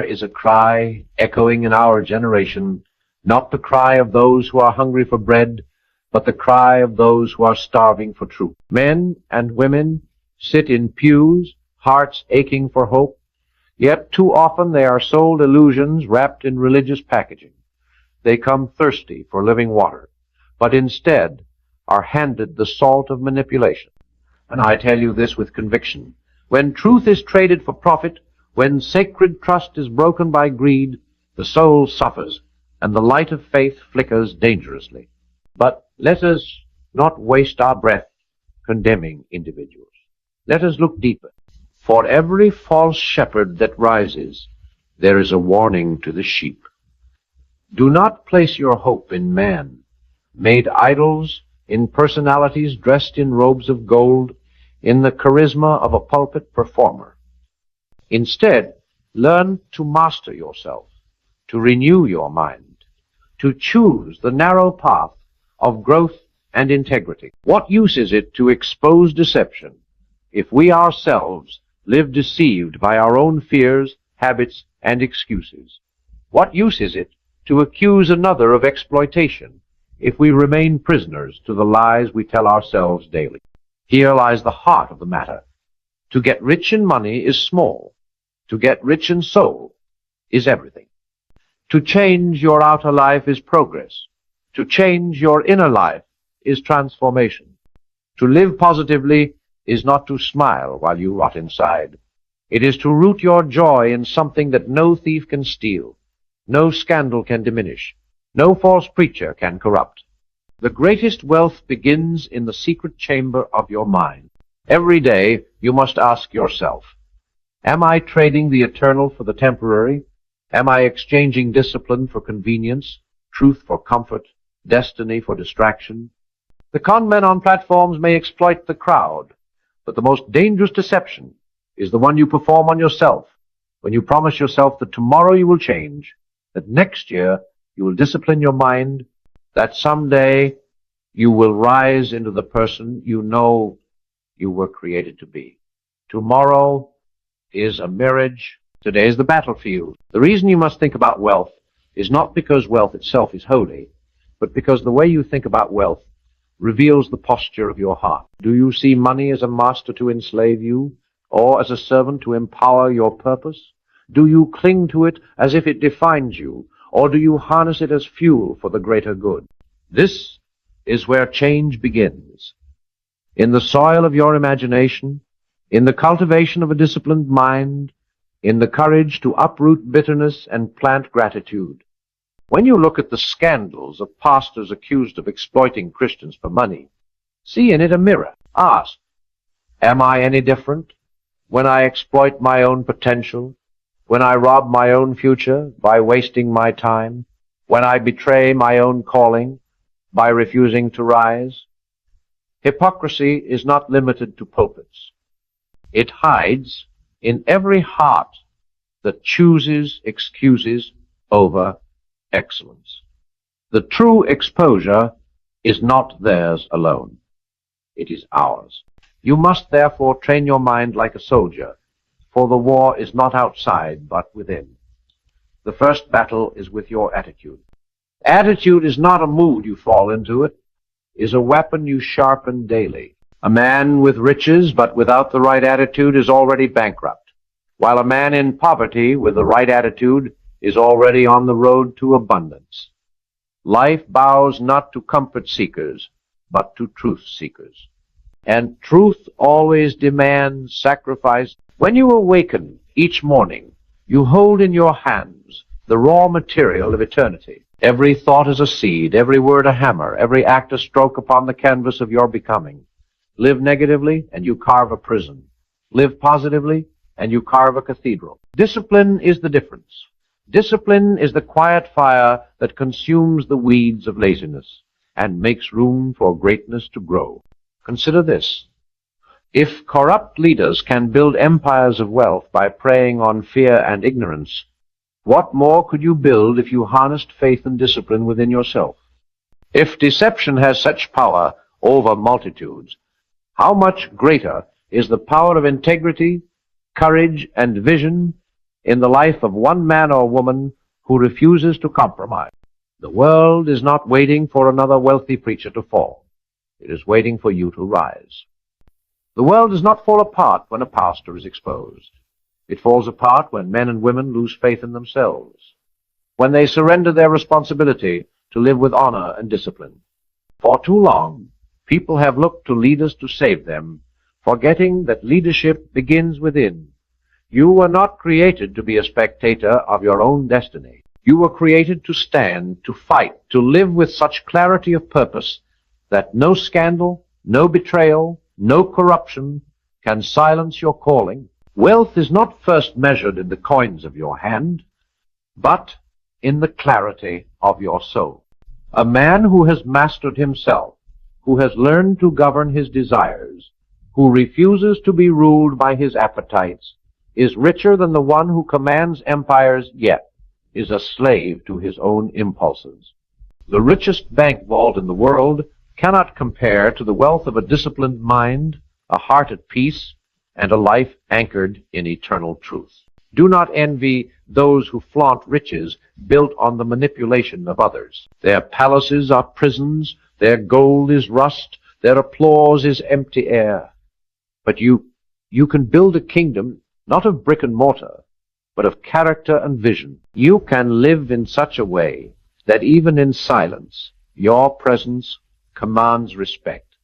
is a cry echoing in our generation, not the cry of those who are hungry for bread, but the cry of those who are starving for truth. Men and women sit in pews, hearts aching for hope, yet too often they are sold illusions wrapped in religious packaging. They come thirsty for living water, but instead are handed the salt of manipulation. And I tell you this with conviction. When truth is traded for profit, when sacred trust is broken by greed, the soul suffers, and the light of faith flickers dangerously. But let us not waste our breath condemning individuals. Let us look deeper. For every false shepherd that rises, there is a warning to the sheep. Do not place your hope in man, made idols, in personalities dressed in robes of gold, in the charisma of a pulpit performer. Instead, learn to master yourself, to renew your mind, to choose the narrow path of growth and integrity. What use is it to expose deception if we ourselves live deceived by our own fears, habits, and excuses? What use is it to accuse another of exploitation if we remain prisoners to the lies we tell ourselves daily? Here lies the heart of the matter. To get rich in money is small. To get rich in soul is everything. To change your outer life is progress. To change your inner life is transformation. To live positively is not to smile while you rot inside. It is to root your joy in something that no thief can steal, no scandal can diminish, no false preacher can corrupt. The greatest wealth begins in the secret chamber of your mind. Every day you must ask yourself, am I trading the eternal for the temporary? Am I exchanging discipline for convenience, truth for comfort, destiny for distraction? The con men on platforms may exploit the crowd, but the most dangerous deception is the one you perform on yourself, when you promise yourself that tomorrow you will change, that next year you will discipline your mind, that someday you will rise into the person you know you were created to be. Tomorrow is a mirage. Today is the battlefield. The reason you must think about wealth is not because wealth itself is holy, but because the way you think about wealth reveals the posture of your heart. Do you see money as a master to enslave you, or as a servant to empower your purpose? Do you cling to it as if it defines you, or do you harness it as fuel for the greater good? This is where change begins. In the soil of your imagination, in the cultivation of a disciplined mind, in the courage to uproot bitterness and plant gratitude. When you look at the scandals of pastors accused of exploiting Christians for money, see in it a mirror. Ask, am I any different when I exploit my own potential, when I rob my own future by wasting my time, when I betray my own calling by refusing to rise? Hypocrisy is not limited to pulpits. It hides in every heart that chooses excuses over excellence. The true exposure is not theirs alone. It is ours. You must therefore train your mind like a soldier, for the war is not outside but within. The first battle is with your attitude. Attitude is not a mood you fall into. It is a weapon you sharpen daily. A man with riches but without the right attitude is already bankrupt, while a man in poverty with the right attitude is already on the road to abundance. Life bows not to comfort seekers, but to truth seekers. And truth always demands sacrifice. When you awaken each morning, you hold in your hands the raw material of eternity. Every thought is a seed, every word a hammer, every act a stroke upon the canvas of your becoming. Live negatively, and you carve a prison. Live positively, and you carve a cathedral. Discipline is the difference. Discipline is the quiet fire that consumes the weeds of laziness and makes room for greatness to grow. Consider this. If corrupt leaders can build empires of wealth by preying on fear and ignorance, what more could you build if you harnessed faith and discipline within yourself? If deception has such power over multitudes, how much greater is the power of integrity, courage, and vision in the life of one man or woman who refuses to compromise. The world is not waiting for another wealthy preacher to fall. It is waiting for you to rise. The world does not fall apart when a pastor is exposed. It falls apart when men and women lose faith in themselves, when they surrender their responsibility to live with honor and discipline. For too long, people have looked to leaders to save them, forgetting that leadership begins within. You were not created to be a spectator of your own destiny. You were created to stand, to fight, to live with such clarity of purpose that no scandal, no betrayal, no corruption can silence your calling. Wealth is not first measured in the coins of your hand, but in the clarity of your soul. A man who has mastered himself, who has learned to govern his desires, who refuses to be ruled by his appetites, is richer than the one who commands empires, yet is a slave to his own impulses. The richest bank vault in the world cannot compare to the wealth of a disciplined mind, a heart at peace, and a life anchored in eternal truth. Do not envy those who flaunt riches built on the manipulation of others. Their palaces are prisons, their gold is rust, their applause is empty air. But you can build a kingdom not of brick and mortar, but of character and vision. You can live in such a way that even in silence, your presence commands respect.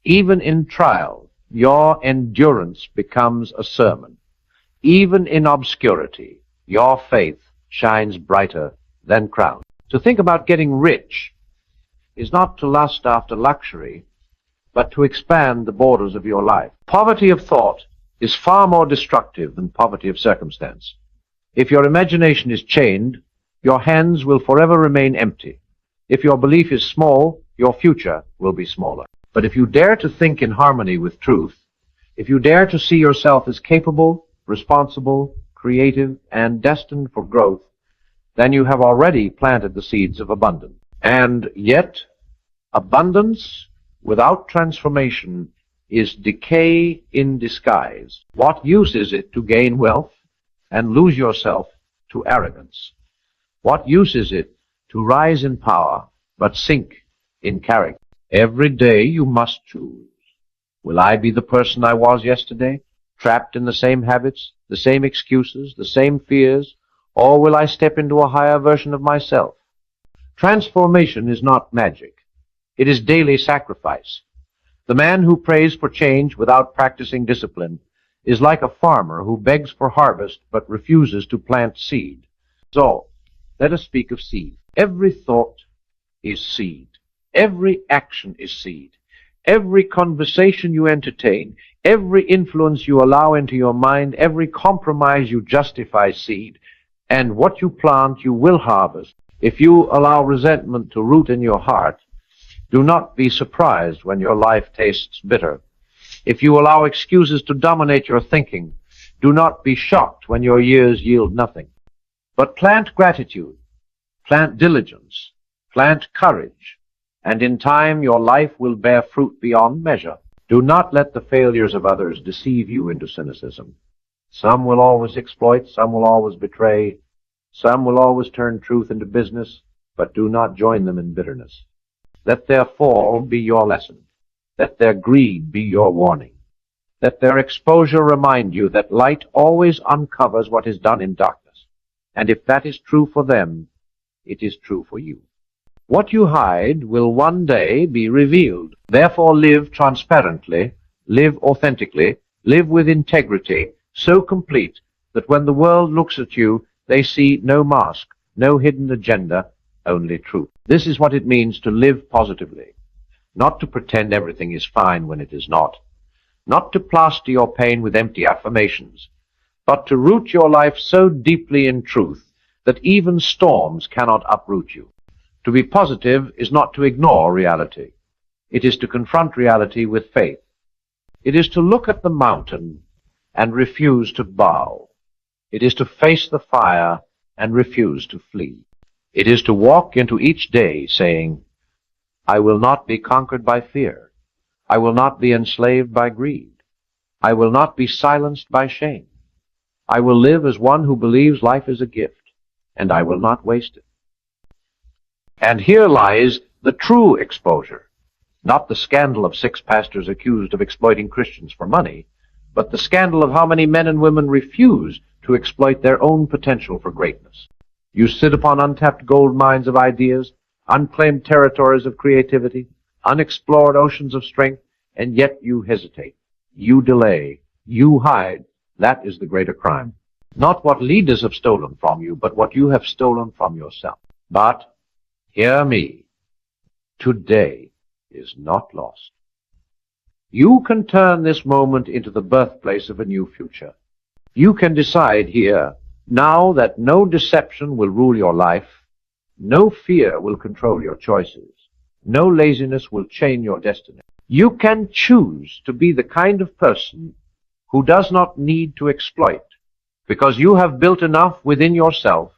Even in trial, your endurance becomes a sermon. Even in obscurity, your faith shines brighter than crowns. To think about getting rich is not to lust after luxury, but to expand the borders of your life. Poverty of thought is far more destructive than poverty of circumstance. If your imagination is chained, your hands will forever remain empty. If your belief is small, your future will be smaller. But if you dare to think in harmony with truth, if you dare to see yourself as capable, responsible, creative, and destined for growth, then you have already planted the seeds of abundance. And yet, abundance without transformation is decay in disguise. What use is it to gain wealth and lose yourself to arrogance? What use is it to rise in power but sink in character? Every day you must choose. Will I be the person I was yesterday, trapped in the same habits, the same excuses, the same fears, or will I step into a higher version of myself? Transformation is not magic. It is daily sacrifice. The man who prays for change without practicing discipline is like a farmer who begs for harvest but refuses to plant seed. So, let us speak of seed. Every thought is seed. Every action is seed. Every conversation you entertain, every influence you allow into your mind, every compromise you justify seed. And what you plant, you will harvest. If you allow resentment to root in your heart, do not be surprised when your life tastes bitter. If you allow excuses to dominate your thinking, do not be shocked when your years yield nothing. But plant gratitude, plant diligence, plant courage, and in time your life will bear fruit beyond measure. Do not let the failures of others deceive you into cynicism. Some will always exploit, some will always betray, some will always turn truth into business, but do not join them in bitterness. Let their fall be your lesson. Let their greed be your warning. Let their exposure remind you that light always uncovers what is done in darkness. And if that is true for them, it is true for you. What you hide will one day be revealed. Therefore live transparently, live authentically, live with integrity, so complete that when the world looks at you, they see no mask, no hidden agenda, only truth. This is what it means to live positively. Not to pretend everything is fine when it is not. Not to plaster your pain with empty affirmations, but to root your life so deeply in truth that even storms cannot uproot you. To be positive is not to ignore reality. It is to confront reality with faith. It is to look at the mountain and refuse to bow. It is to face the fire and refuse to flee. It is to walk into each day saying, I will not be conquered by fear. I will not be enslaved by greed. I will not be silenced by shame. I will live as one who believes life is a gift, and I will not waste it. And here lies the true exposure, not the scandal of 6 pastors accused of exploiting Christians for money, but the scandal of how many men and women refuse to exploit their own potential for greatness. You sit upon untapped gold mines of ideas, unclaimed territories of creativity, unexplored oceans of strength, and yet you hesitate. You delay. You hide. That is the greater crime. Not what leaders have stolen from you, but what you have stolen from yourself. But, hear me, today is not lost. You can turn this moment into the birthplace of a new future. You can decide here, now, that no deception will rule your life, no fear will control your choices, no laziness will chain your destiny. You can choose to be the kind of person who does not need to exploit, because you have built enough within yourself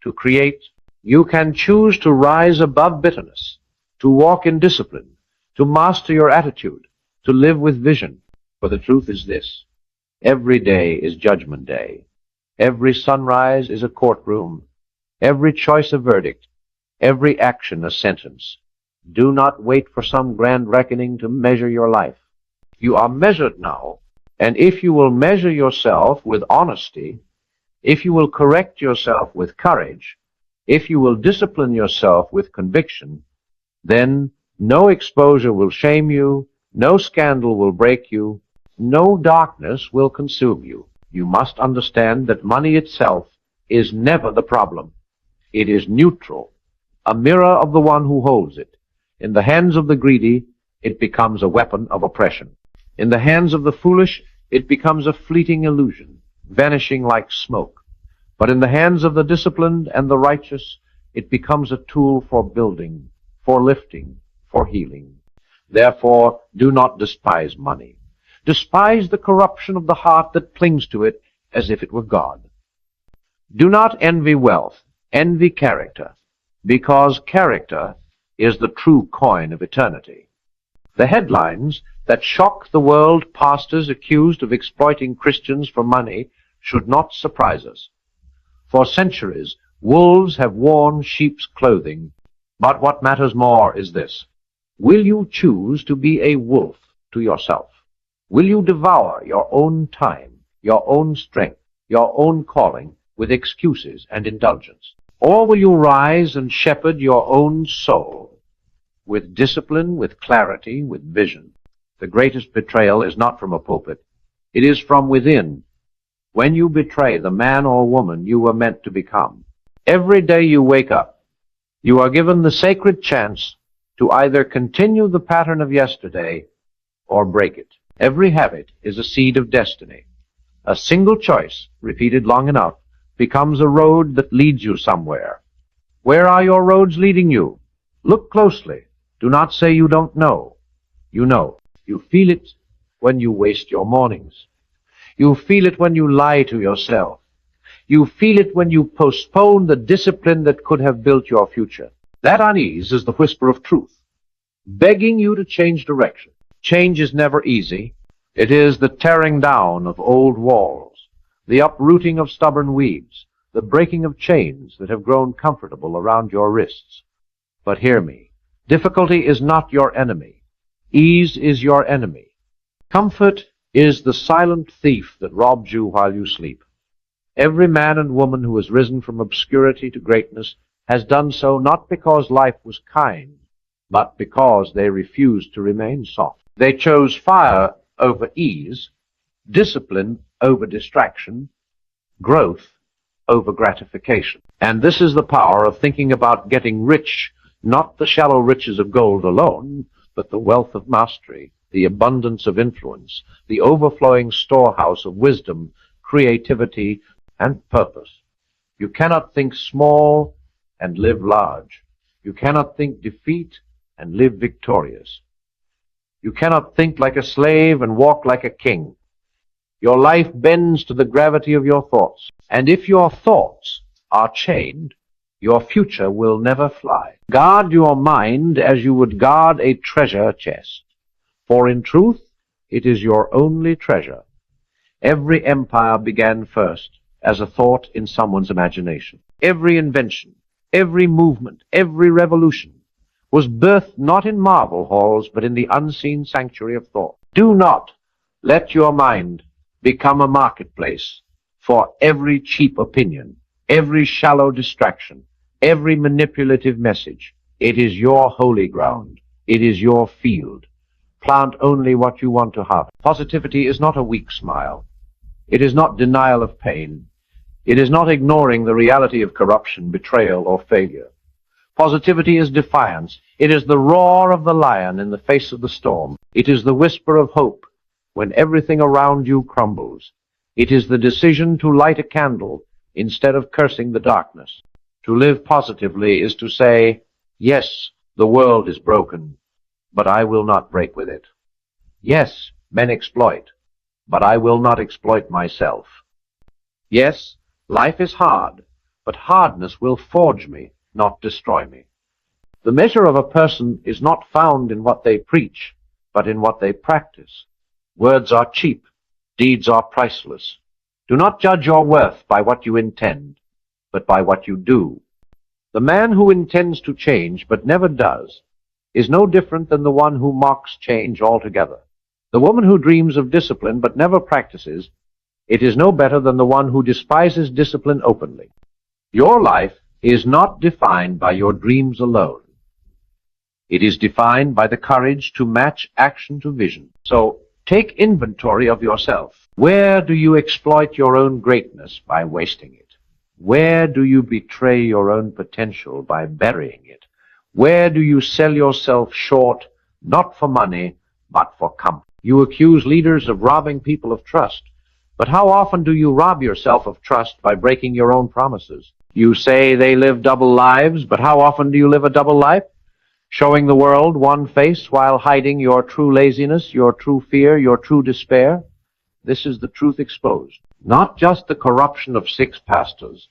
to create. You can choose to rise above bitterness, to walk in discipline, to master your attitude, to live with vision. For the truth is this: every day is Judgment Day. Every sunrise is a courtroom. Every choice a verdict. Every action a sentence. Do not wait for some grand reckoning to measure your life. You are measured now, and if you will measure yourself with honesty, if you will correct yourself with courage, if you will discipline yourself with conviction, then no exposure will shame you, no scandal will break you, no darkness will consume you. You must understand that money itself is never the problem. It is neutral, a mirror of the one who holds it. In the hands of the greedy, it becomes a weapon of oppression. In the hands of the foolish, it becomes a fleeting illusion, vanishing like smoke. But in the hands of the disciplined and the righteous, it becomes a tool for building, for lifting, for healing. Therefore, do not despise money. Despise the corruption of the heart that clings to it as if it were God. Do not envy wealth, envy character, because character is the true coin of eternity. The headlines that shock the world, pastors accused of exploiting Christians for money, should not surprise us. For centuries, wolves have worn sheep's clothing, but what matters more is this: will you choose to be a wolf to yourself? Will you devour your own time, your own strength, your own calling with excuses and indulgence? Or will you rise and shepherd your own soul with discipline, with clarity, with vision? The greatest betrayal is not from a pulpit. It is from within, when you betray the man or woman you were meant to become. Every day you wake up, you are given the sacred chance to either continue the pattern of yesterday or break it. Every habit is a seed of destiny. A single choice, repeated long enough, becomes a road that leads you somewhere. Where are your roads leading you? Look closely. Do not say you don't know. You know. You feel it when you waste your mornings. You feel it when you lie to yourself. You feel it when you postpone the discipline that could have built your future. That unease is the whisper of truth, begging you to change direction. Change is never easy. It is the tearing down of old walls, the uprooting of stubborn weeds, the breaking of chains that have grown comfortable around your wrists. But hear me, difficulty is not your enemy. Ease is your enemy. Comfort is the silent thief that robs you while you sleep. Every man and woman who has risen from obscurity to greatness has done so not because life was kind, but because they refused to remain soft. They chose fire over ease, discipline over distraction, growth over gratification. And this is the power of thinking about getting rich, not the shallow riches of gold alone, but the wealth of mastery, the abundance of influence, the overflowing storehouse of wisdom, creativity, and purpose. You cannot think small and live large. You cannot think defeat and live victorious. You cannot think like a slave and walk like a king. Your life bends to the gravity of your thoughts. And if your thoughts are chained, your future will never fly. Guard your mind as you would guard a treasure chest, for in truth it is your only treasure. Every empire began first as a thought in someone's imagination. Every invention, every movement, every revolution was birthed not in marble halls, but in the unseen sanctuary of thought. Do not let your mind become a marketplace for every cheap opinion, every shallow distraction, every manipulative message. It is your holy ground. It is your field. Plant only what you want to harvest. Positivity is not a weak smile. It is not denial of pain. It is not ignoring the reality of corruption, betrayal, or failure. Positivity is defiance. It is the roar of the lion in the face of the storm. It is the whisper of hope when everything around you crumbles. It is the decision to light a candle instead of cursing the darkness. To live positively is to say, yes, the world is broken, but I will not break with it. Yes, men exploit, but I will not exploit myself. Yes, life is hard, but hardness will forge me, not destroy me. The measure of a person is not found in what they preach, but in what they practice. Words are cheap, deeds are priceless. Do not judge your worth by what you intend, but by what you do. The man who intends to change but never does is no different than the one who mocks change altogether. The woman who dreams of discipline but never practices it is no better than the one who despises discipline openly. Your life is not defined by your dreams alone. It is defined by the courage to match action to vision. So take inventory of yourself. Where do you exploit your own greatness by wasting it? Where do you betray your own potential by burying it? Where do you sell yourself short, not for money, but for comfort? You accuse leaders of robbing people of trust. But how often do you rob yourself of trust by breaking your own promises? You say they live double lives, but how often do you live a double life? Showing the world one face while hiding your true laziness, your true fear, your true despair? This is the truth exposed. Not just the corruption of 6 pastors,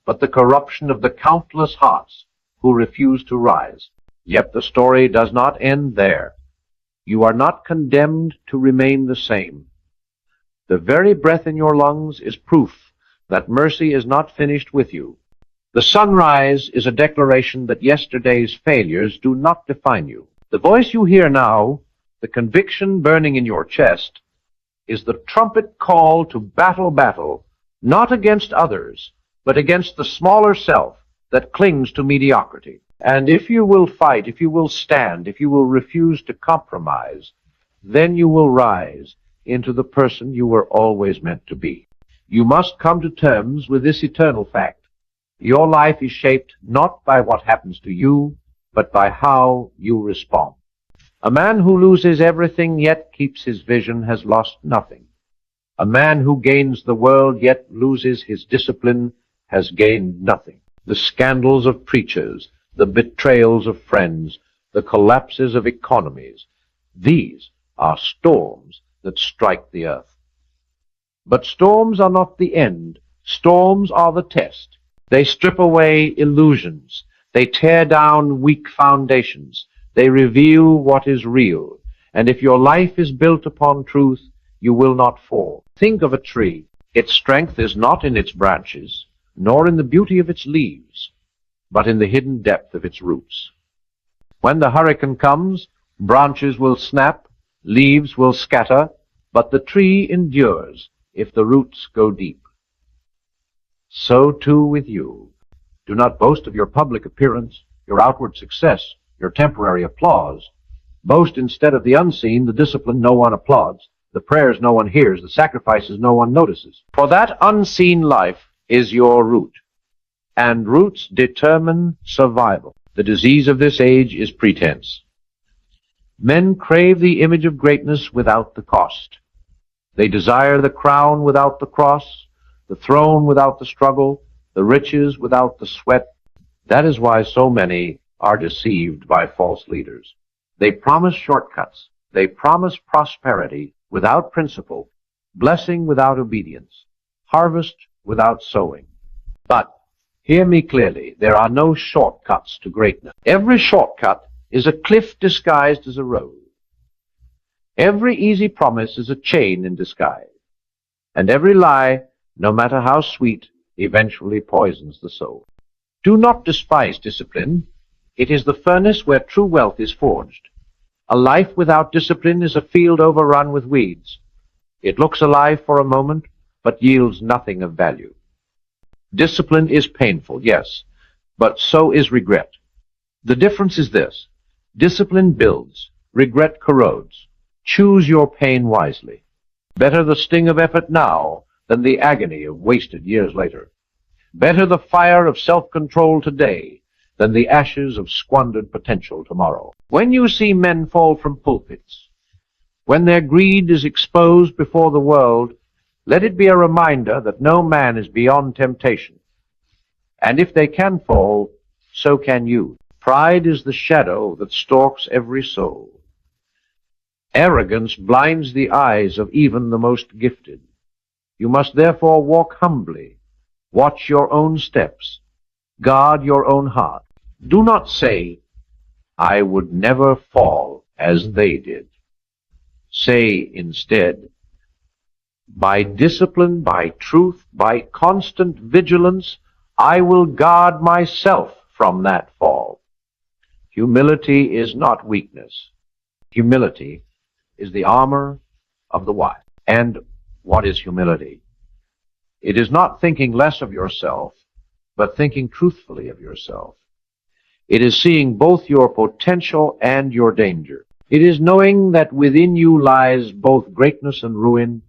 but the corruption of the countless hearts who refuse to rise. Yet the story does not end there. You are not condemned to remain the same. The very breath in your lungs is proof that mercy is not finished with you. The sunrise is a declaration that yesterday's failures do not define you. The voice you hear now, the conviction burning in your chest, is the trumpet call to battle, not against others, but against the smaller self that clings to mediocrity. And if you will fight, if you will stand, if you will refuse to compromise, then you will rise into the person you were always meant to be. You must come to terms with this eternal fact. Your life is shaped not by what happens to you, but by how you respond. A man who loses everything yet keeps his vision has lost nothing. A man who gains the world yet loses his discipline has gained nothing. The scandals of preachers, the betrayals of friends, the collapses of economies, these are storms that strike the earth. But storms are not the end. Storms are the test. They strip away illusions. They tear down weak foundations. They reveal what is real. And if your life is built upon truth, you will not fall. Think of a tree. Its strength is not in its branches, nor in the beauty of its leaves, but in the hidden depth of its roots. When the hurricane comes, branches will snap, leaves will scatter, but the tree endures if the roots go deep. So too with you. Do not boast of your public appearance, your outward success, your temporary applause. Boast instead of the unseen, the discipline no one applauds, the prayers no one hears, the sacrifices no one notices. For that unseen life is your root, and roots determine survival. The disease of this age is pretense. Men crave the image of greatness without the cost. They desire the crown without the cross, the throne without the struggle, the riches without the sweat. That is why so many are deceived by false leaders. They promise shortcuts. They promise prosperity without principle, blessing without obedience, harvest without sowing. But hear me clearly, there are no shortcuts to greatness. Every shortcut is a cliff disguised as a road. Every easy promise is a chain in disguise. and every lie, no matter how sweet, eventually poisons the soul. Do not despise discipline. It is the furnace where true wealth is forged. A life without discipline is a field overrun with weeds. It looks alive for a moment, but yields nothing of value. Discipline is painful, yes, but so is regret. The difference is this: discipline builds, regret corrodes. Choose your pain wisely. Better the sting of effort now than the agony of wasted years later. Better the fire of self-control today than the ashes of squandered potential tomorrow. When you see men fall from pulpits, when their greed is exposed before the world, let it be a reminder that no man is beyond temptation. And if they can fall, so can you. Pride is the shadow that stalks every soul. Arrogance blinds the eyes of even the most gifted. You must therefore walk humbly. Watch your own steps. Guard your own heart. Do not say, "I would never fall as they did." Say instead, "By discipline, by truth, by constant vigilance, I will guard myself from that fall." Humility is not weakness. Humility is the armor of the wise. And what is humility? It is not thinking less of yourself, but thinking truthfully of yourself. It is seeing both your potential and your danger. It is knowing that within you lies both greatness and ruin,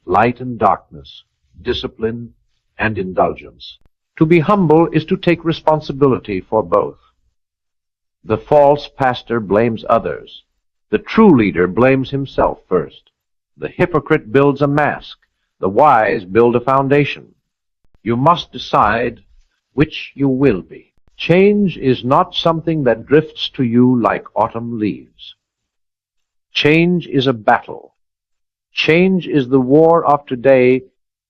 light and darkness, discipline and indulgence. To be humble is to take responsibility for both. The false pastor blames others. The true leader blames himself first. The hypocrite builds a mask. The wise build a foundation. You must decide which you will be. Change is not something that drifts to you like autumn leaves. Change is a battle. Change is the war of today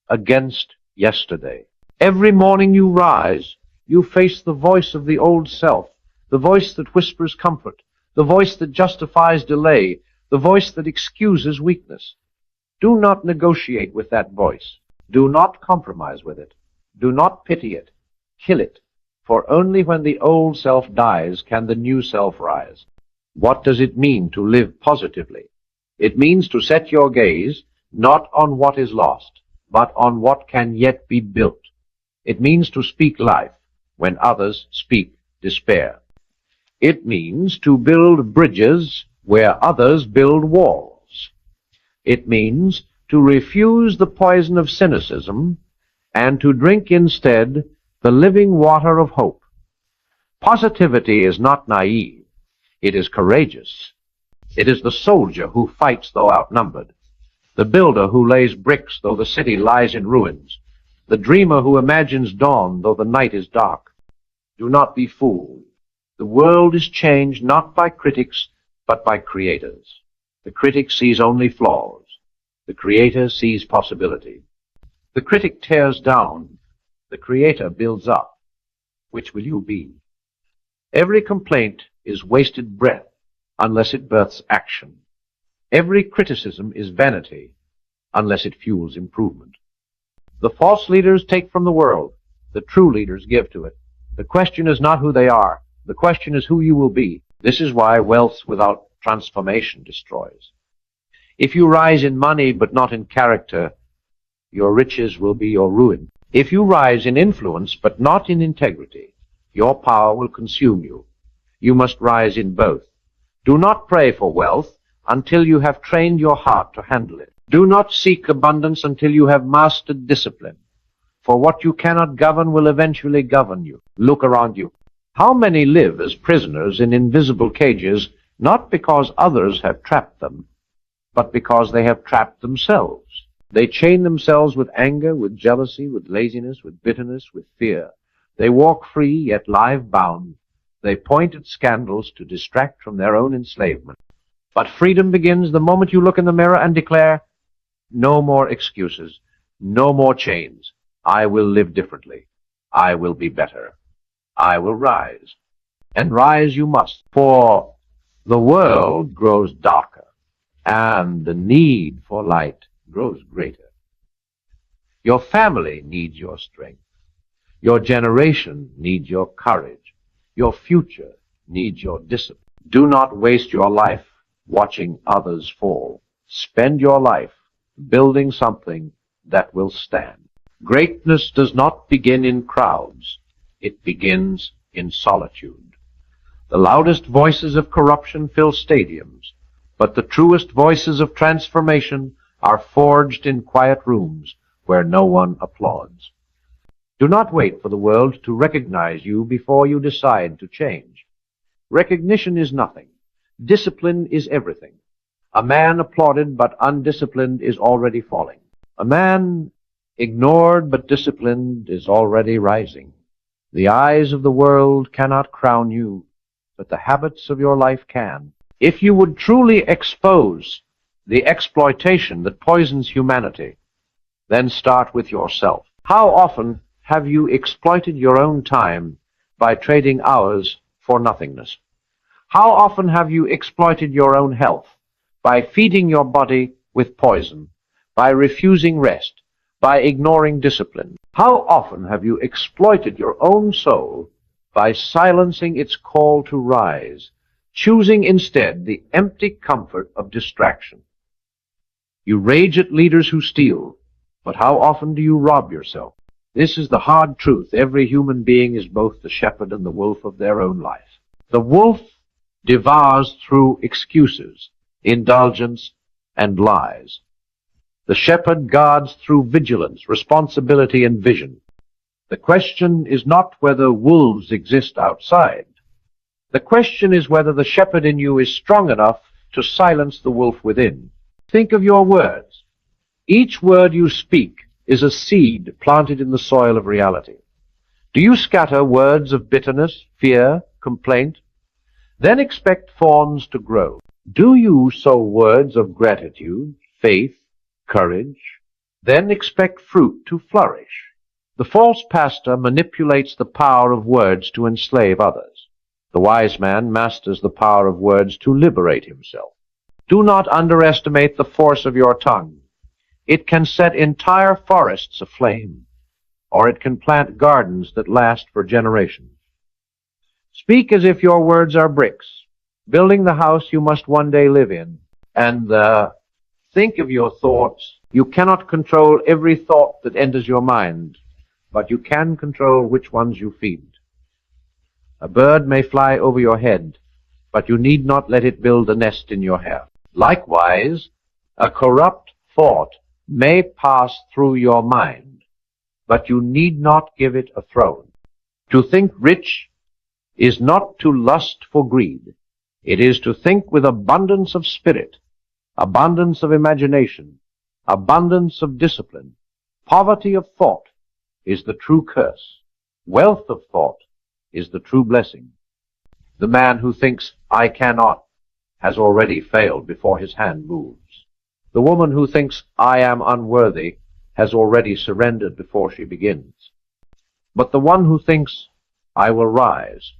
against yesterday. Every morning you rise, you face the voice of the old self, the voice that whispers comfort, the voice that justifies delay, the voice that excuses weakness. Do not negotiate with that voice. Do not compromise with it. Do not pity it. Kill it. For only when the old self dies can the new self rise. What does it mean to live positively? It means to set your gaze not on what is lost, but on what can yet be built. It means to speak life when others speak despair. It means to build bridges where others build walls. It means to refuse the poison of cynicism and to drink instead the living water of hope. Positivity is not naive. It is courageous. It is the soldier who fights though outnumbered, the builder who lays bricks though the city lies in ruins, the dreamer who imagines dawn though the night is dark. Do not be fooled. The world is changed not by critics, but by creators. The critic sees only flaws. The creator sees possibility. The critic tears down. The creator builds up. Which will you be? Every complaint is wasted breath unless it births action. Every criticism is vanity unless it fuels improvement. The false leaders take from the world. The true leaders give to it. The question is not who they are. The question is who you will be. This is why wealth without transformation destroys. If you rise in money but not in character, your riches will be your ruin. If you rise in influence but not in integrity, your power will consume you. You must rise in both. Do not pray for wealth until you have trained your heart to handle it. Do not seek abundance until you have mastered discipline. For what you cannot govern will eventually govern you. Look around you. How many live as prisoners in invisible cages, not because others have trapped them, but because they have trapped themselves? They chain themselves with anger, with jealousy, with laziness, with bitterness, with fear. They walk free, yet live bound. They point at scandals to distract from their own enslavement. But freedom begins the moment you look in the mirror and declare, "No more excuses, no more chains. I will live differently. I will be better. I will rise." And rise you must, for the world grows darker, and the need for light grows greater. Your family needs your strength. Your generation needs your courage. Your future needs your discipline. Do not waste your life watching others fall. Spend your life building something that will stand. Greatness does not begin in crowds. It begins in solitude. The loudest voices of corruption fill stadiums, but the truest voices of transformation are forged in quiet rooms where no one applauds. Do not wait for the world to recognize you before you decide to change. Recognition is nothing. Discipline is everything. A man applauded but undisciplined is already falling. A man ignored but disciplined is already rising. The eyes of the world cannot crown you, but the habits of your life can. If you would truly expose the exploitation that poisons humanity, then start with yourself. How often have you exploited your own time by trading hours for nothingness? How often have you exploited your own health by feeding your body with poison, by refusing rest, by ignoring discipline? How often have you exploited your own soul by silencing its call to rise, choosing instead the empty comfort of distraction? You rage at leaders who steal, but how often do you rob yourself? This is the hard truth. Every human being is both the shepherd and the wolf of their own life. The wolf devours through excuses, indulgence, and lies. The shepherd guards through vigilance, responsibility, and vision. The question is not whether wolves exist outside. The question is whether the shepherd in you is strong enough to silence the wolf within. Think of your words. Each word you speak is a seed planted in the soil of reality. Do you scatter words of bitterness, fear, complaint? Then expect thorns to grow. Do you sow words of gratitude, faith, courage? Then expect fruit to flourish. The false pastor manipulates the power of words to enslave others. The wise man masters the power of words to liberate himself. Do not underestimate the force of your tongue. It can set entire forests aflame, or it can plant gardens that last for generations. Speak as if your words are bricks, building the house you must one day live in. And think of your thoughts. You cannot control every thought that enters your mind, but you can control which ones you feed. A bird may fly over your head, but you need not let it build a nest in your hair. Likewise, a corrupt thought may pass through your mind, but you need not give it a throne. To think rich is not to lust for greed. It is to think with abundance of spirit, abundance of imagination, abundance of discipline. Poverty of thought is the true curse. Wealth of thought is the true blessing. The man who thinks, "I cannot," has already failed before his hand moves. The woman who thinks, "I am unworthy," has already surrendered before she begins. But the one who thinks, "I will rise,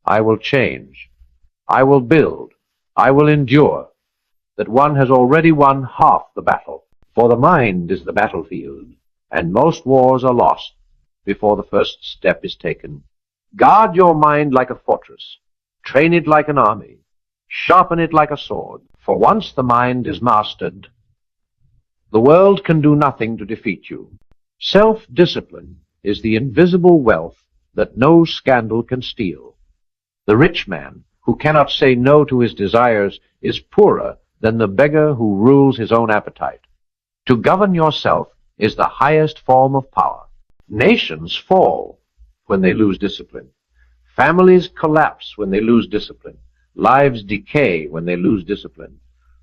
I will change, I will build, I will endure," that one has already won half the battle. For the mind is the battlefield, and most wars are lost before the first step is taken. Guard your mind like a fortress. Train it like an army. Sharpen it like a sword. For once the mind is mastered, the world can do nothing to defeat you. Self-discipline is the invisible wealth that no scandal can steal. The rich man who cannot say no to his desires is poorer than the beggar who rules his own appetite. To govern yourself is the highest form of power. Nations fall when they lose discipline. Families collapse when they lose discipline. Lives decay when they lose discipline.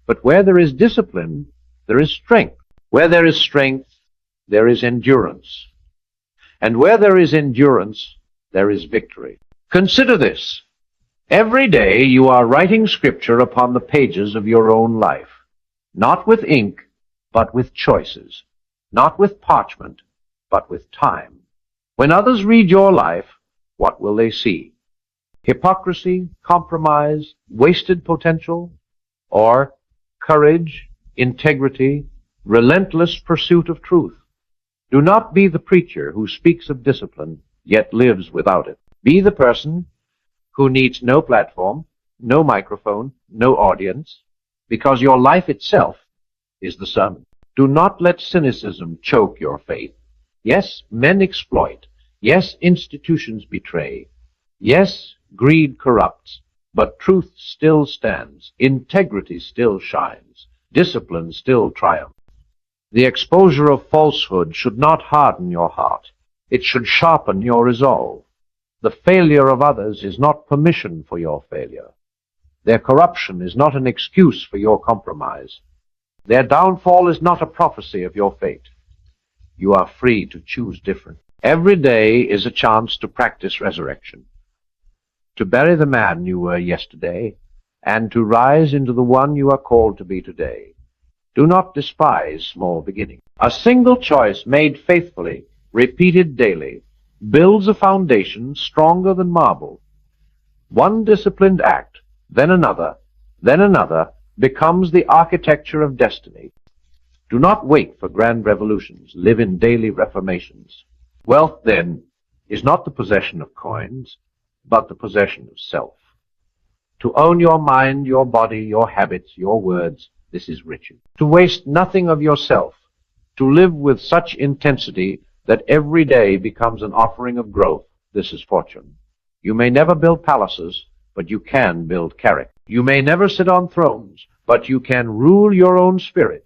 But where there is discipline, there is strength. Where there is strength, there is endurance. And where there is endurance, there is victory. Consider this. Every day you are writing scripture upon the pages of your own life, not with ink, but with choices, not with parchment, but with time. When others read your life, what will they see? Hypocrisy, compromise, wasted potential, or courage, integrity, relentless pursuit of truth? Do not be the preacher who speaks of discipline, yet lives without it. Be the person who needs no platform, no microphone, no audience, because your life itself is the sermon. Do not let cynicism choke your faith. Yes, men exploit. Yes, institutions betray. Yes, greed corrupts. But truth still stands. Integrity still shines. Discipline still triumphs. The exposure of falsehood should not harden your heart. It should sharpen your resolve. The failure of others is not permission for your failure. Their corruption is not an excuse for your compromise. Their downfall is not a prophecy of your fate. You are free to choose different. Every day is a chance to practice resurrection, to bury the man you were yesterday, and to rise into the one you are called to be today. Do not despise small beginnings. A single choice made faithfully, repeated daily, builds a foundation stronger than marble. One disciplined act, then another, becomes the architecture of destiny. Do not wait for grand revolutions. Live in daily reformations. Wealth, then, is not the possession of coins, but the possession of self. To own your mind, your body, your habits, your words, this is riches. To waste nothing of yourself, to live with such intensity that every day becomes an offering of growth, this is fortune. You may never build palaces, but you can build character. You may never sit on thrones, but you can rule your own spirit.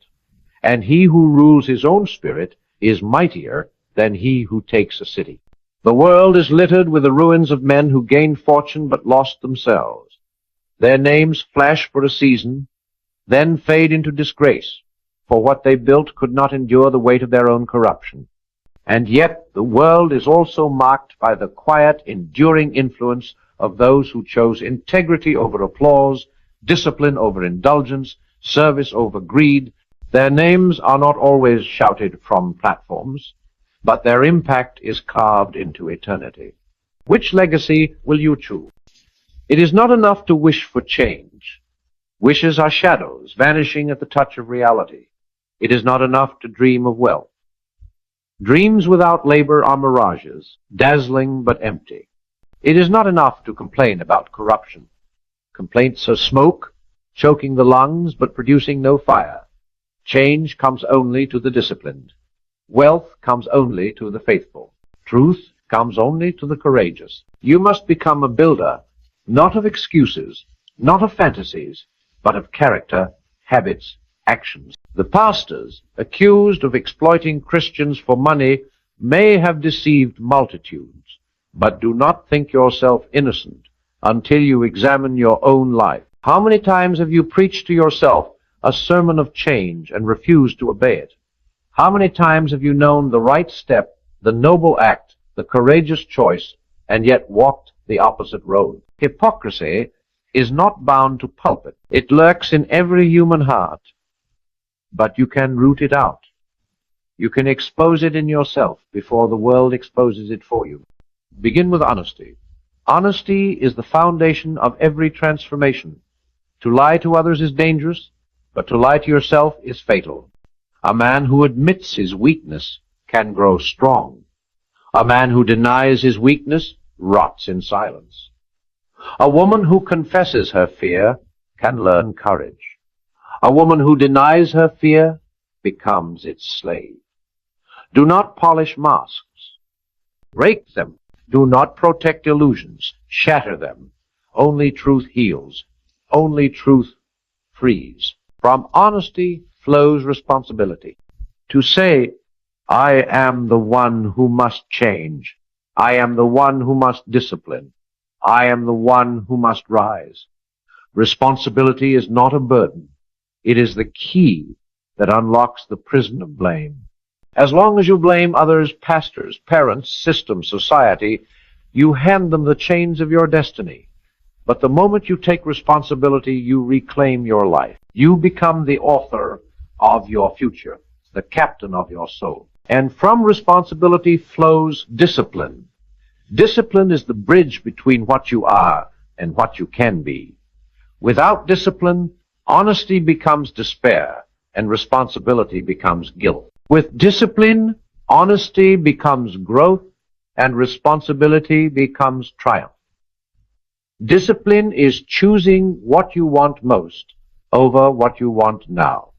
And he who rules his own spirit is mightier than he who takes a city. The world is littered with the ruins of men who gained fortune but lost themselves. Their names flash for a season, then fade into disgrace, for what they built could not endure the weight of their own corruption. And yet the world is also marked by the quiet, enduring influence of those who chose integrity over applause, discipline over indulgence, service over greed. Their names are not always shouted from platforms, but their impact is carved into eternity. Which legacy will you choose? It is not enough to wish for change. Wishes are shadows, vanishing at the touch of reality. It is not enough to dream of wealth. Dreams without labor are mirages, dazzling but empty. It is not enough to complain about corruption. Complaints are smoke, choking the lungs but producing no fire. Change comes only to the disciplined. Wealth comes only to the faithful. Truth comes only to the courageous. You must become a builder, not of excuses, not of fantasies, but of character, habits, actions. The pastors, accused of exploiting Christians for money, may have deceived multitudes, but do not think yourself innocent until you examine your own life. How many times have you preached to yourself a sermon of change and refused to obey it? How many times have you known the right step, the noble act, the courageous choice, and yet walked the opposite road? Hypocrisy is not bound to pulpit. It lurks in every human heart, but you can root it out. You can expose it in yourself before the world exposes it for you. Begin with honesty. Honesty is the foundation of every transformation. To lie to others is dangerous, but to lie to yourself is fatal. A man who admits his weakness can grow strong. A man who denies his weakness rots in silence. A woman who confesses her fear can learn courage. A woman who denies her fear becomes its slave. Do not polish masks. Break them. Do not protect illusions. Shatter them. Only truth heals. Only truth frees. From honesty flows responsibility. To say, I am the one who must change. I am the one who must discipline. I am the one who must rise. Responsibility is not a burden. It is the key that unlocks the prison of blame. As long as you blame others, pastors, parents, systems, society, you hand them the chains of your destiny. But the moment you take responsibility, you reclaim your life. You become the author of your future, the captain of your soul. And from responsibility flows discipline. Discipline is the bridge between what you are and what you can be. Without discipline, honesty becomes despair, and responsibility becomes guilt. With discipline, Honesty becomes growth, and responsibility becomes triumph. Discipline is choosing what you want most over what you want now.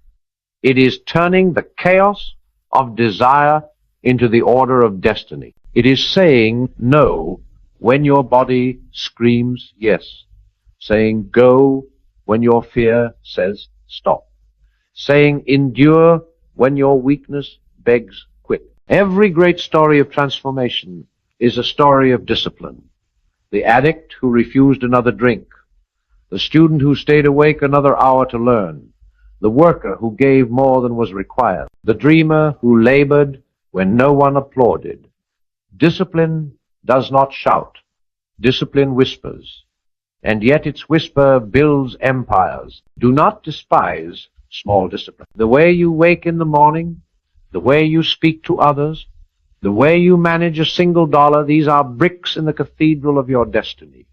It is turning the chaos of desire into the order of destiny. It is saying no when your body screams yes. Saying go when your fear says stop. Saying endure when your weakness begs quit. Every great story of transformation is a story of discipline. The addict who refused another drink, the student who stayed awake another hour to learn, the worker who gave more than was required, the dreamer who labored when no one applauded. Discipline does not shout. Discipline whispers, and yet its whisper builds empires. Do not despise small discipline. The way you wake in the morning, the way you speak to others, the way you manage a single dollar, these are bricks in the cathedral of your destiny.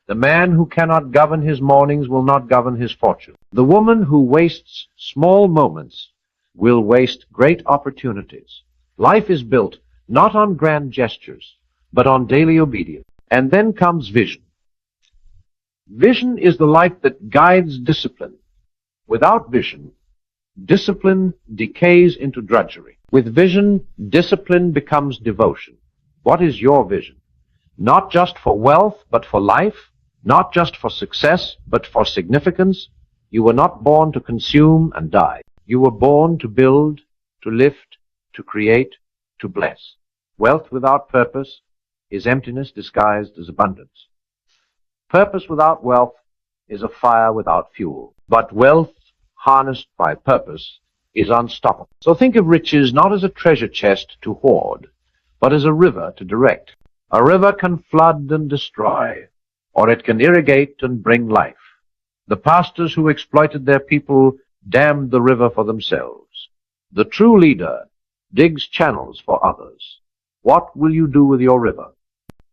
The man who cannot govern his mornings will not govern his fortune. The woman who wastes small moments will waste great opportunities. Life is built not on grand gestures, but on daily obedience. And then comes vision. Vision is the light that guides discipline. Without vision, discipline decays into drudgery. With vision, discipline becomes devotion. What is your vision? Not just for wealth, but for life. Not just for success, but for significance. You were not born to consume and die. You were born to build, to lift, to create, to bless. Wealth without purpose is emptiness disguised as abundance. Purpose without wealth is a fire without fuel. But wealth harnessed by purpose is unstoppable. So think of riches not as a treasure chest to hoard, but as a river to direct. A river can flood and destroy, or it can irrigate and bring life. The pastors who exploited their people dammed the river for themselves. The true leader digs channels for others. What will you do with your river?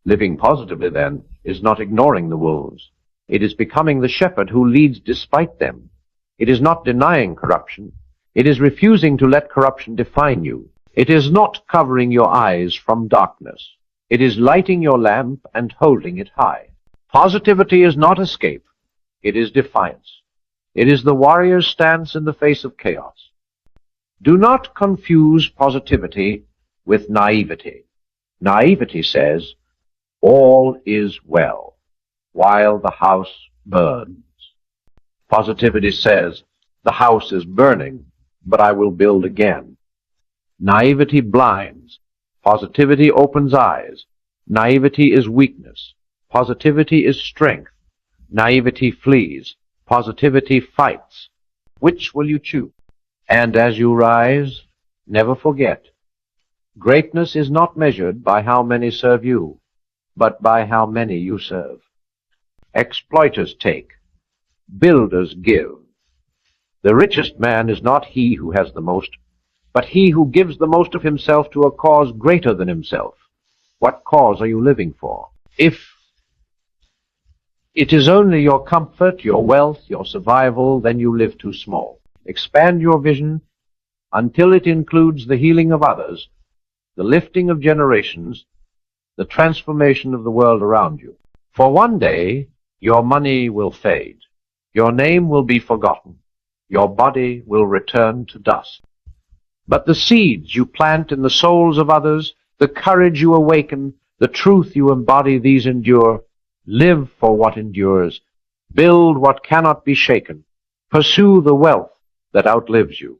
Living positively, then, is not ignoring the wolves. It is becoming the shepherd who leads despite them. It is not denying corruption. It is refusing to let corruption define you. It is not covering your eyes from darkness. It is lighting your lamp and holding it high. Positivity is not escape. It is defiance. It is the warrior's stance in the face of chaos. Do not confuse positivity with naivety. Naivety says, all is well, while the house burns. Positivity says, the house is burning, but I will build again. Naivety blinds. Positivity opens eyes. Naivety is weakness. Positivity is strength. Naivety flees. Positivity fights. Which will you choose? And as you rise, never forget, greatness is not measured by how many serve you, but by how many you serve. Exploiters take. Builders give. The richest man is not he who has the most, but he who gives the most of himself to a cause greater than himself. What cause are you living for? If it is only your comfort, your wealth, your survival, then you live too small. Expand your vision until it includes the healing of others, the lifting of generations, the transformation of the world around you. For one day, your money will fade. Your name will be forgotten. Your body will return to dust. But the seeds you plant in the souls of others, the courage you awaken, the truth you embody, these endure. Live for what endures. Build what cannot be shaken. Pursue the wealth that outlives you.